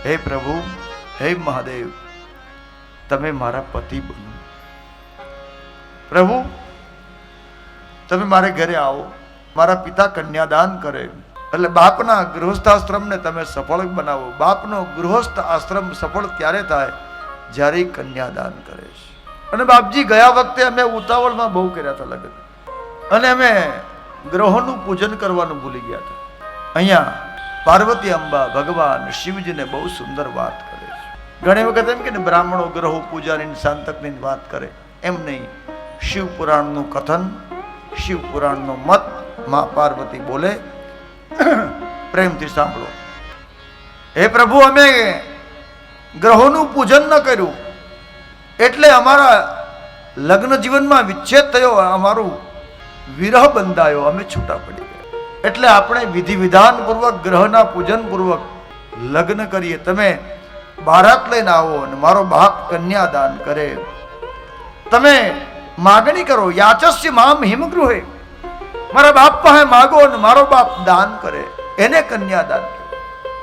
હે પ્રભુ, હે મહાદેવ, તમે મારા પતિ બનો. પ્રભુ, તમે મારે ઘરે આવો, મારા પિતા કન્યાદાન કરે. એટલે બાપના ગૃહસ્થાશ્રમને તમે સફળ બનાવો. બાપનો ગૃહસ્થ આશ્રમ સફળ ત્યારે થાય જ્યારે કન્યાદાન કરે છે. અને બાપજી, ગયા વખતે અમે ઉતાવળમાં બહુ કર્યા હતા લગ્ન, અને અમે ગ્રહોનું પૂજન કરવાનું ભૂલી ગયા હતા. અહીંયા પાર્વતી અંબા ભગવાન શિવજીને બહુ સુંદર વાત કરે છે. ઘણી વખત એમ કે બ્રાહ્મણો ગ્રહો પૂજાની શાંતકની વાત કરે, એમ નહીં. શિવ પુરાણનું કથન, શિવ પુરાણનો મત માં પાર્વતી બોલે, પ્રેમથી સાંભળો. હે પ્રભુ, અમે ગ્રહોનું પૂજન ન કર્યું એટલે અમારા લગ્ન જીવનમાં વિચ્છેદ થયો, અમારું વિરહ બંધાયો, અમે છૂટા પડી ગયા. એટલે આપણે વિધિ વિધાન પૂર્વક ગ્રહના પૂજન પૂર્વક લગ્ન કરીએ. તમે બારાત લઈને આવો અને મારો બાપ કન્યાદાન કરે. તમે માગણી કરો, યાચસ્ય મામ હિમગૃહે, મારા બાપ પાસે માગો અને મારો બાપ દાન કરે, એને કન્યાદાન કરે.